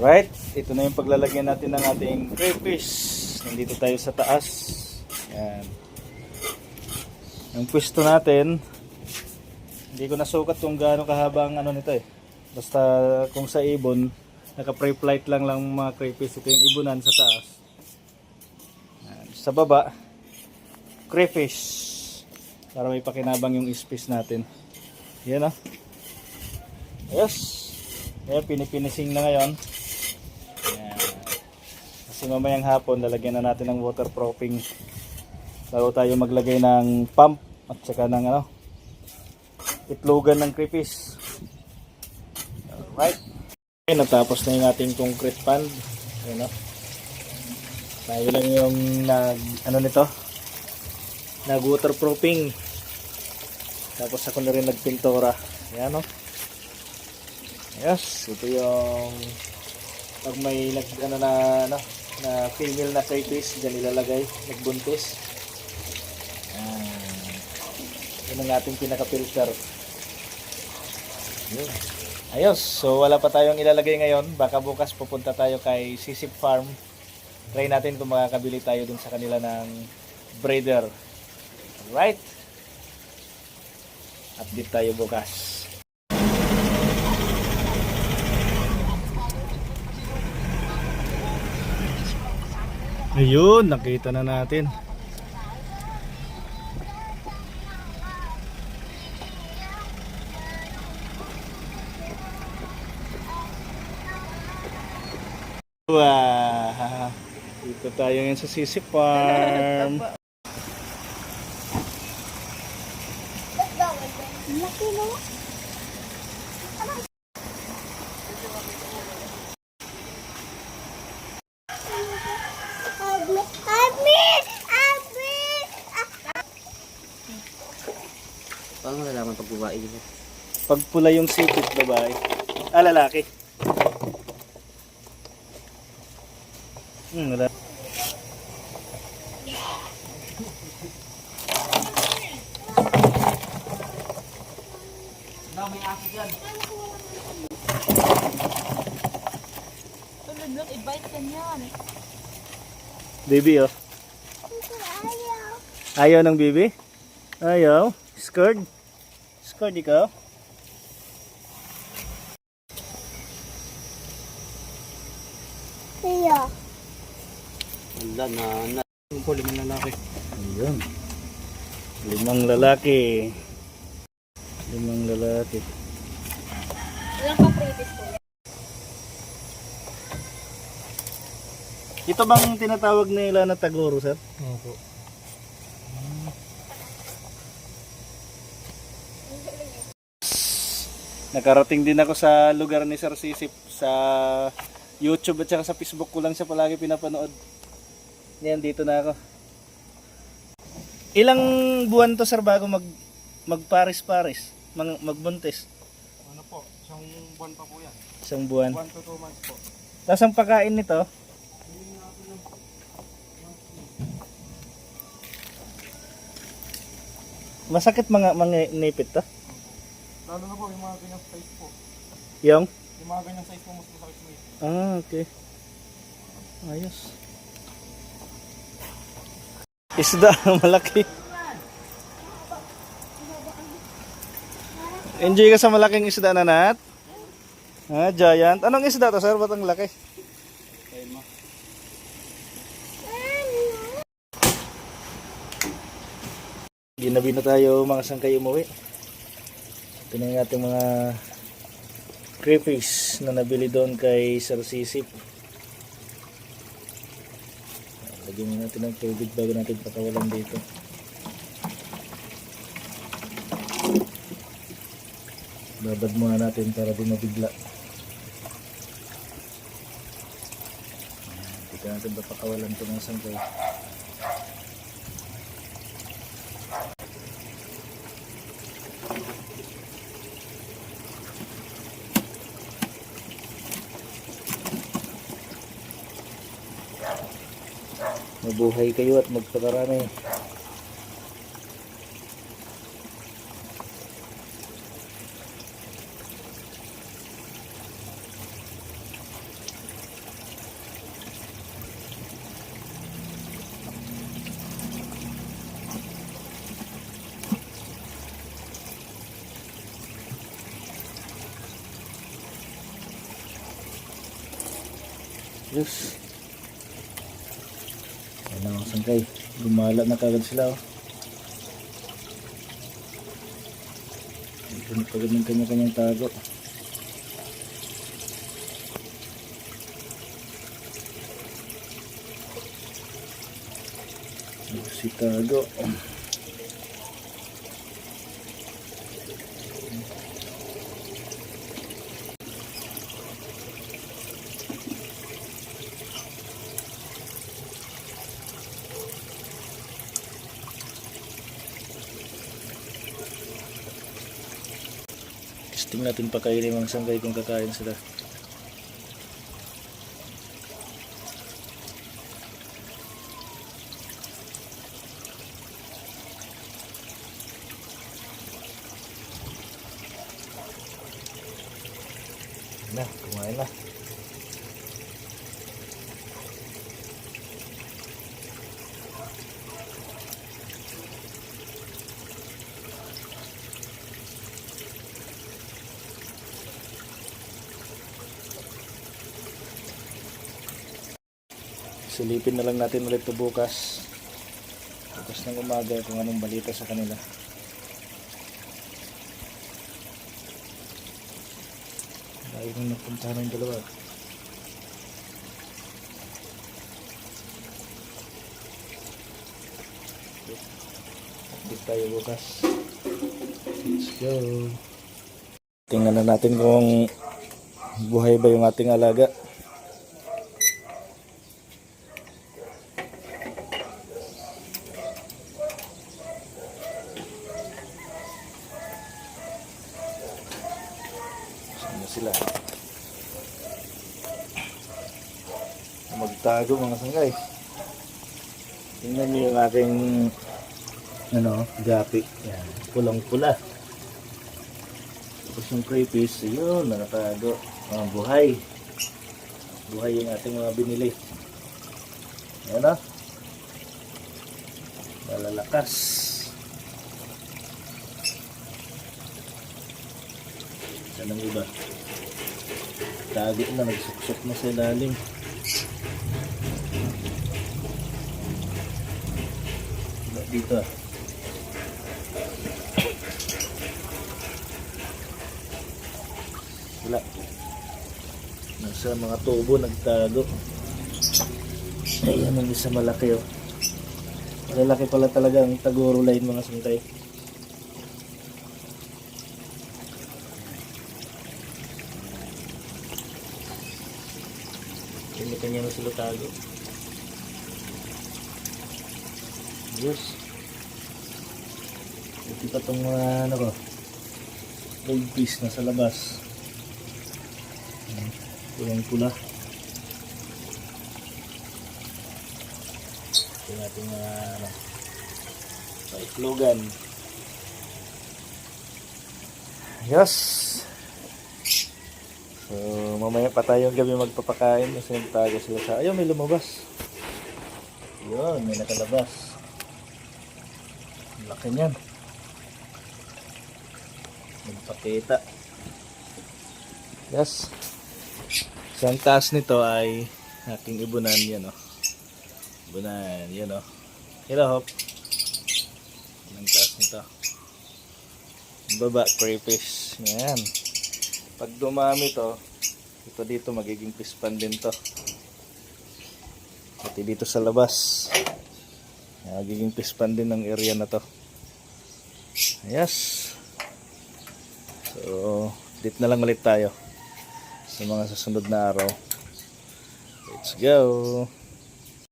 Right, ito na yung paglalagyan natin ng ating crayfish. Nandito tayo sa taas. Yan. Yung pwesto natin, hindi ko nasukat kung gaano kahaba ang ano nito eh. Basta kung sa ibon, naka-pre-flight lang mga crayfish. Ito yung ibunan sa taas. Yan. Sa baba, crayfish. Para may pakinabang yung space natin. Yan o. Yes. Ayan, pinipinising na ngayon. Ayan. Kasi mamayang hapon, lalagyan na natin ng waterproofing bago tayo maglagay ng pump at saka ng itlogan ng crayfish. Alright. Okay, natapos na yung ating concrete pond. Ayan o. Tayo lang yung nag waterproofing. Tapos ako na rin nagpintura. Ayan o. Yes, ito yung pag may na female na crayfish, dyan ilalagay, nagbuntis. Yun ang ating pinaka-filter. Yun. Ayos, so wala pa tayong ilalagay ngayon. Baka bukas pupunta tayo kay Sisip Farm. Try natin kung makakabili tayo dun sa kanila ng breeder. Alright. Update tayo bukas. Ayun, nakita na natin. Wow! Dito tayo ngayon sa Sisip Farm. Laki mo. Paano nalaman pag babae yun? Pag pula yung sipit, babae. Lalaki. Wala. May aso dyan. Tulad lang, i-bite ka niyan. Baby, oh. Ayaw ng baby? Ayaw? Scared? Scared ikaw? Iya. Wala na. Yung po, 5 lalaki. Ayun. 5 lalaki. 5 lalaki. Walang pa-previous po. Ito bang tinatawag nila na tagoro, sir? Opo. Nakarating din ako sa lugar ni Sir Sisip sa YouTube at saka sa Facebook ko lang siya palagi pinapanood. Yan, dito na ako. Ilang buwan to, sir, bago magparis-paris, magbuntis? Ano po? Isang buwan pa po yan. Isang buwan. 1 to 2 months po. Tapos ang pagkain nito, masakit mga nipit to? Lalo na po yung mga ganyang size po. Yung? Yung mga ganyang size po mas masakit sa ito. Ah, okay. Ayos. Isda, malaki. Enjoy ka sa malaking isda na, Nat? Ah, giant. Anong isda to, sir? Ba't ang laki? Ginabi na tayo mga sangkay umuwi. Ito na yung ating mga crayfish na nabili doon kay Sir Sisip. Lagyan natin ng tubig bago natin pakawalan dito. Babad muna natin para di mabigla. Dito natin papakawalan ito ng sangkay. Mabuhay kayo at magpakarami. Yes. Ayan mga sangkay. Gumala na kagad sila oh. Ito na kagad ng kanya-kanyang tago. Si tago. Testing natin pakainin mga sangkay kung kakain sila. Na, kumain na. Silipin na lang natin ulit ito bukas. Bukas ng umaga kung anong balita sa kanila. Dahil nung napuntahan ng dalawa. Update tayo bukas. Let's go. Tingnan na natin kung buhay ba yung ating alaga. Sila magtago mga sangay. Tingnan niyo yung aking gapi. Yan, pulang pula. Tapos yung crayfish, yun, nakatago. Buhay yung ating mga binili. Yan o, malalakas. Saan ang iba? Tago na, nagsuksok na sa ilalim. Dito ah. Wala. Nasa mga tubo nagtago. Ayan ang isa malaki oh. Malalaki pala talaga ang taguro line mga sangkay. Kanya-kanya na sila tago. Yes. Ito pa itong gold piece na sa labas. Pulang pula. Ito natin paiklogan. Yes. So, mamaya pa tayong gabi magpapakain kasi nagtago sila sa... Ayun, may lumabas. Yun, may nakalabas. Laki niyan. Magpakita. Yes. So, ang taas nito ay aking ibunan yan, oh. Ibunan, yan, oh. Hello, Hop. Ang taas nito. Baba, crayfish. Yan. Pag dumami to, ito dito magiging pispan din to. Pati dito sa labas. Magiging pispan din ng area na to. Yes. So, dito na lang ulit tayo sa mga susunod na araw. Let's go.